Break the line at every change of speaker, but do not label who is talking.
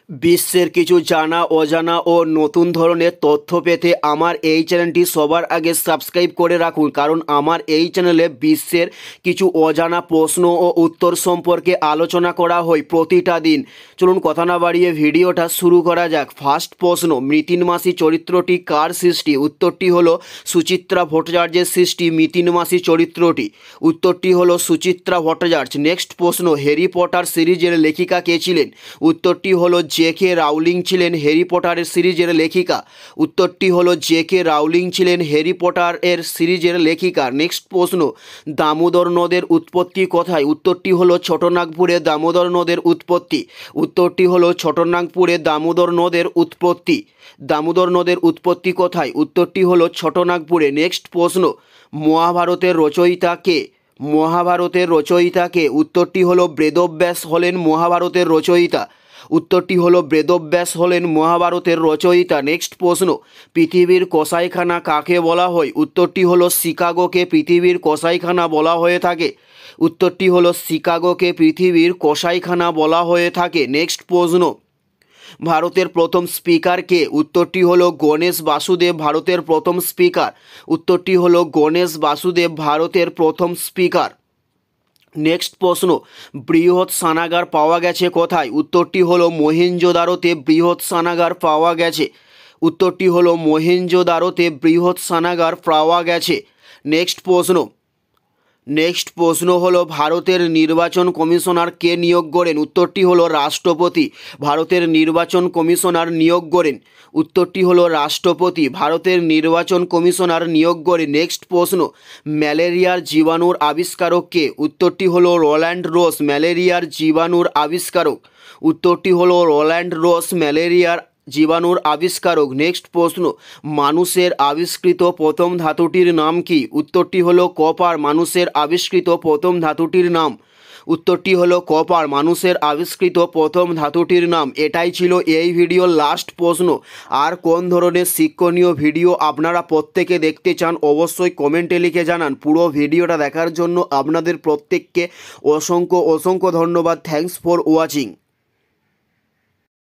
বিশ্বের কিছু জানা অজানা ও নতুন ধরনের তথ্য পেতে আমার এই চ্যানেলটি সবার আগে সাবস্ক্রাইব করে রাখুন, কারণ আমার এই চ্যানেলে বিশ্বের কিছু অজানা প্রশ্ন ও উত্তর সম্পর্কে আলোচনা করা হয় প্রতিটা দিন। চলুন কথা না বাড়িয়ে ভিডিওটা শুরু করা যাক। ফার্স্ট প্রশ্ন, মিতিন মাসি চরিত্রটি কার সৃষ্টি? উত্তরটি হলো সুচিত্রা ভট্টাচার্যের সৃষ্টি মিতিন মাসি চরিত্রটি। উত্তরটি হলো সুচিত্রা ভট্টাচার্য। নেক্সট প্রশ্ন, হ্যারি পটার সিরিজের লেখিকা কে ছিলেন? উত্তরটি হলো জে.কে রাউলিং ছিলেন হ্যারি পটারের সিরিজের লেখিকা। উত্তরটি হলো জে.কে রাউলিং ছিলেন হ্যারি পটার এর সিরিজের লেখিকা। নেক্সট প্রশ্ন, দামোদর নদের উৎপত্তি কোথায়? উত্তরটি হলো ছোটনাগপুরে দামোদর নদের উৎপত্তি। উত্তরটি হলো ছোটনাগপুরে দামোদর নদের উৎপত্তি। দামোদর নদের উৎপত্তি কোথায়? উত্তরটি হলো ছোটনাগপুরে। নেক্সট প্রশ্ন, মহাভারতের রচয়িতা কে? মহাভারতের রচয়িতা কে? উত্তরটি হলো বেদব্যাস হলেন মহাভারতের রচয়িতা। উত্তরটি হলো বেদব্যাস হলেন মহাভারতের রচয়িতা। নেক্সট প্রশ্ন, পৃথিবীর কসাইখানা কাকে বলা হয়? উত্তরটি হলো শিকাগোকে পৃথিবীর কসাইখানা বলা হয়ে থাকে। উত্তরটি হলো শিকাগোকে পৃথিবীর কসাইখানা বলা হয়ে থাকে। নেক্সট প্রশ্ন, ভারতের প্রথম স্পিকার কে? উত্তরটি হলো গণেশ বাসুদেব ভারতের প্রথম স্পিকার। উত্তরটি হলো গণেশ বাসুদেব ভারতের প্রথম স্পিকার। নেক্সট প্রশ্ন, বৃহৎ স্নানাগার পাওয়া গেছে কোথায়? উত্তরটি হলো মহেঞ্জোদারোতে বৃহৎ স্নানাগার পাওয়া গেছে। উত্তরটি হলো মহেঞ্জোদারোতে বৃহৎ স্নানাগার পাওয়া গেছে। নেক্সট প্রশ্ন হলো ভারতের নির্বাচন কমিশনার কে নিয়োগ করেন? উত্তরটি হলো রাষ্ট্রপতি। ভারতের নির্বাচন কমিশনার নিয়োগ করেন। উত্তরটি হলো রাষ্ট্রপতি। ভারতের নির্বাচন কমিশনার নিয়োগ করেন। নেক্সট প্রশ্ন, ম্যালেরিয়ার জীবাণুর আবিষ্কারক কে? উত্তরটি হলো রোল্যান্ড রোস ম্যালেরিয়ার জীবাণুর আবিষ্কারক। উত্তরটি হলো রোল্যান্ড রোস ম্যালেরিয়ার জীবাণুর আবিষ্কারক। নেক্সট প্রশ্ন, মানুষের আবিষ্কৃত প্রথম ধাতুটির নাম কি? উত্তরটি হলো কপার। মানুষের আবিষ্কৃত প্রথম ধাতুটির নাম। উত্তরটি হলো কপার। মানুষের আবিষ্কৃত প্রথম ধাতুটির নাম। এটাই ছিল এই ভিডিওর লাস্ট প্রশ্ন। আর কোন ধরনের শিক্ষণীয় ভিডিও আপনারা প্রত্যেকে দেখতে চান অবশ্যই কমেন্টে লিখে জানান। পুরো ভিডিওটা দেখার জন্য আপনাদের প্রত্যেককে অসংখ্য ধন্যবাদ। Thanks for watching.